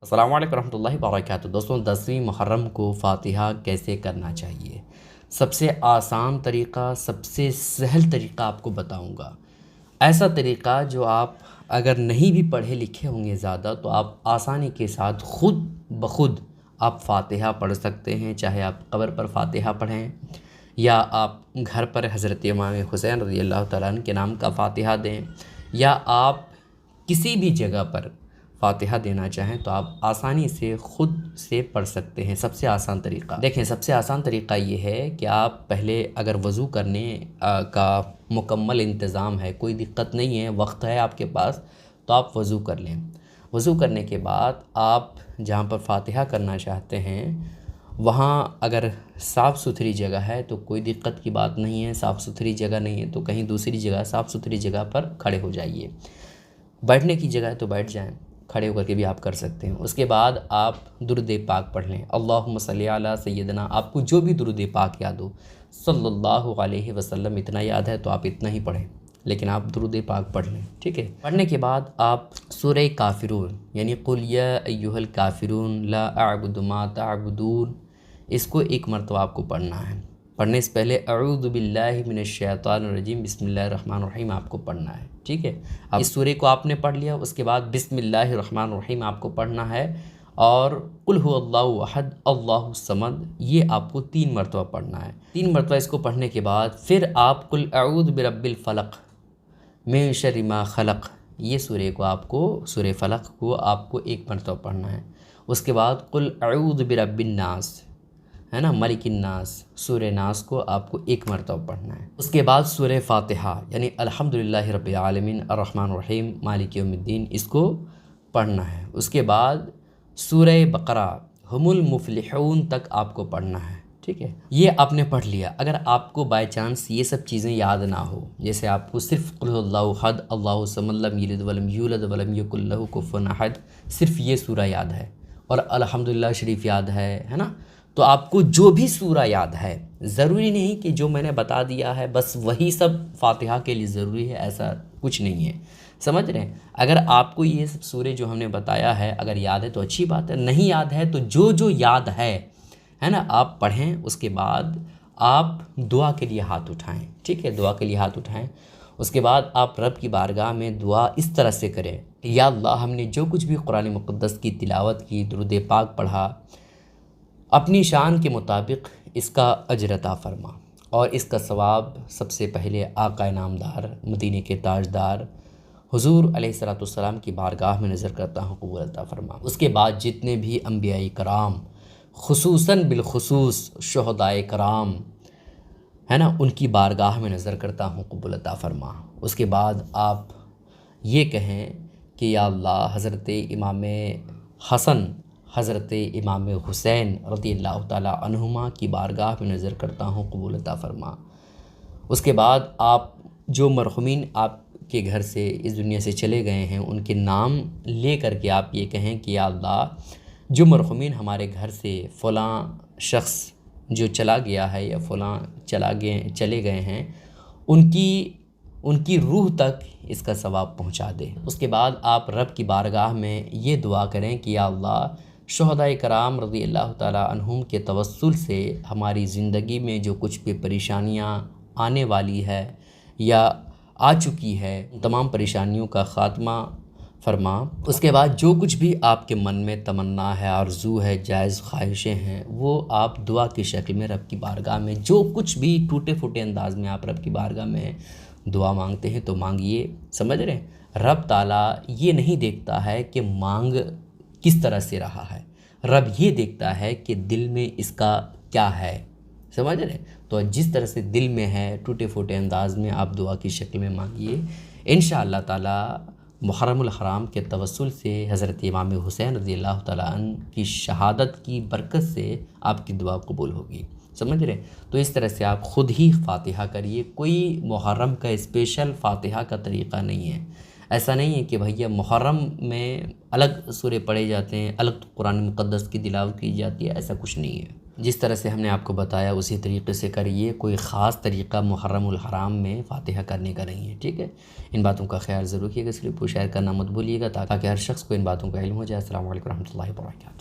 अस्सलाम वालेकुम रहमतुल्लाहि व बरकातुहू। दोस्तों 10वीं मुहर्रम को फ़ातिहा कैसे करना चाहिए। सबसे आसान तरीक़ा, सबसे सहल तरीक़ा आपको बताऊंगा। ऐसा तरीक़ा जो आप अगर नहीं भी पढ़े लिखे होंगे ज़्यादा तो आप आसानी के साथ ख़ुद ब खुद आप फ़ातिहा पढ़ सकते हैं। चाहे आप क़ब्र पर फ़ातिहा पढ़ें या आप घर पर हज़रत इमाम हुसैन रज़ियल्लाहु तआला अन्हु के नाम का फ़ातिहा दें, या आप किसी भी जगह पर फ़ातिहा देना चाहें तो आप आसानी से ख़ुद से पढ़ सकते हैं। सबसे आसान तरीक़ा देखें, सबसे आसान तरीक़ा ये है कि आप पहले अगर वज़ू करने का मुकम्मल इंतज़ाम है, कोई दिक्कत नहीं है, वक्त है आपके पास, तो आप वज़ू कर लें। वज़ू करने के बाद आप जहाँ पर फ़ातिहा करना चाहते हैं वहाँ अगर साफ़ सुथरी जगह है तो कोई दिक्कत की बात नहीं है। साफ़ सुथरी जगह नहीं है तो कहीं दूसरी जगह, साफ़ सुथरी जगह पर खड़े हो जाइए। बैठने की जगह है तो बैठ जाएं, खड़े होकर के भी आप कर सकते हैं। उसके बाद आप दुरूद पाक पढ़ लें, अल्लाहुम्मा सल्ली अला सय्यदना। आपको जो भी दुरूद पाक याद हो, सल्लल्लाहु अलैहि वसल्लम इतना याद है तो आप इतना ही पढ़ें, लेकिन आप दुरूद पाक पढ़ लें, ठीक है। पढ़ने के बाद आप सूरह काफ़िरून यानी कुल या अय्युहल काफ़िरून ला अअबुदु मा तअबुदून, इसको एक मरतबा आपको पढ़ना है। पढ़ने से पहले अऊज़ु बिल्लाहि मिनश शैतानिर रजीम बिस्मिल्लाहिर रहमानिर रहीम आपको पढ़ना है, ठीक है। अब इस सूरे को आपने पढ़ लिया, उसके बाद बिस्मिल्लाहिर रहमानिर रहीम आपको पढ़ना है और कुल हुवल्लाहु अहद अल्लाहु समद, ये आपको 3 मरतबा पढ़ना है। 3 मरतबा इसको पढ़ने के बाद फिर आप कुल अऊज़ु बिरब्बिल फलक मिन शर्रि मा खलक, ये सूरे को आपको, सूरे फलक को आपको 1 मरतबा पढ़ना है। उसके बाद कुल अऊज़ु बिरब्बिन नास, है ना, मलिकिन नास, सूरह नास को आपको 1 मरतबा पढ़ना है। उसके बाद सूरह फ़ातिहा यानी अल्हम्दुलिल्लाहि रब्बिल आलमीन अर्रहमानिर रहीम मालिक यौमिद्दीन, इसको पढ़ना है। उसके बाद सूरह बकरा हुमुल मुफ़्लिहून तक आपको पढ़ना है, ठीक है। ये आपने पढ़ लिया। अगर आपको बाय चांस ये सब चीज़ें याद ना हो, जैसे आपको सिर्फ़ कुल हुवल्लाहु अहद अल्लाहु समद लम यलिद वलम यूलद वलम यकुल लहू कुफुवन अहद, सिर्फ़ ये सूरा याद है और अल्हम्दुलिल्लाह शरीफ याद है ना, तो आपको जो भी सूरा याद है, ज़रूरी नहीं कि जो मैंने बता दिया है बस वही सब फ़ातिहा के लिए ज़रूरी है, ऐसा कुछ नहीं है, समझ रहे हैं। अगर आपको ये सब सूरे जो हमने बताया है अगर याद है तो अच्छी बात है, नहीं याद है तो जो जो याद है ना, आप पढ़ें। उसके बाद आप दुआ के लिए हाथ उठाएं, ठीक है, दुआ के लिए हाथ उठाएं। उसके बाद आप रब की बारगाह में दुआ इस तरह से करें, या अल्लाह, हमने जो कुछ भी कुरान मुक़द्दस की तिलावत की, दुरूद पाक पढ़ा, अपनी शान के मुताबिक इसका अजर अता फरमा और इसका सवाब सबसे पहले आका नामदार, मदीने के ताजदार हुज़ूर अलैहिस्सलाम की बारगाह में नज़र करता हूँ, कबूल अता फरमा। उसके बाद जितने भी अंबियाई कराम, खुसूसन बिलखुसूस शुहदाए कराम, है ना, उनकी बारगाह में नज़र करता हूँ, कबूल अता फरमा। उसके बाद आप ये कहें कि या अल्लाह, हज़रत इमाम हसन, हज़रत इमाम हुसैन रज़ियल्लाहु ताला अन्हुमा की बारगाह में नज़र करता हूँ, कबूल अता फरमा। उसके बाद आप जो मरहुमीन आपके घर से इस दुनिया से चले गए हैं उनके नाम ले करके आप ये कहें कि या अल्लाह, जो मरहुमीन हमारे घर से फ़लाँ शख्स जो चला गया है या फ़लाँ चले गए हैं, उनकी रूह तक इसका सवाब पहुँचा दे। उसके बाद आप रब की बारगाह में ये दुआ करें कि या अल्लाह, शुहदाए कराम रज़ियल्लाहु ताला अन्हुम के तवस्सुल से हमारी ज़िंदगी में जो कुछ भी परेशानियाँ आने वाली है या आ चुकी है, तमाम परेशानियों का ख़ात्मा फरमा। उसके बाद जो कुछ भी आपके मन में तमन्ना है, आरज़ू है, जायज़ ख्वाहिशें हैं, वो आप दुआ की शक्ल में रब की बारगाह में, जो कुछ भी टूटे फूटे अंदाज़ में आप रब की बारगाह में दुआ मांगते हैं तो मांगिए, समझ रहे हैं। रब ताला ये नहीं देखता है कि मांग किस तरह से रहा है, रब ये देखता है कि दिल में इसका क्या है, समझ रहे हैं। तो जिस तरह से दिल में है, टूटे फूटे अंदाज़ में आप दुआ की शक्ल में मांगिए, इंशाअल्लाह ताला मुहर्रमुल हराम के तवस्सुल से हज़रत इमाम हुसैन रज़ियल्लाहु ताला अन्हु की शहादत की बरकत से आपकी दुआ कबूल होगी, समझ रहे। तो इस तरह से आप ख़ुद ही फ़ातिहा करिए। कोई मुहर्रम का स्पेशल फ़ातिहा का तरीक़ा नहीं है। ऐसा नहीं है कि भैया मुहर्रम में अलग सूरे पढ़े जाते हैं, अलग कुरान मुक़द्दस की तिलावत की जाती है, ऐसा कुछ नहीं है। जिस तरह से हमने आपको बताया उसी तरीके से करिए, कोई ख़ास तरीक़ा मुहर्रमुल हराम में फ़ातिहा करने का नहीं है, ठीक है। इन बातों का ख्याल ज़रूर रखिएगा, इस क्लिप को शेयर करना मत भूलिएगा ताकि हर शख्स को इन बातों का इल्म हो जाए। अस्सलामु अलैकुम रहमतुल्लाहि व बरकातहू।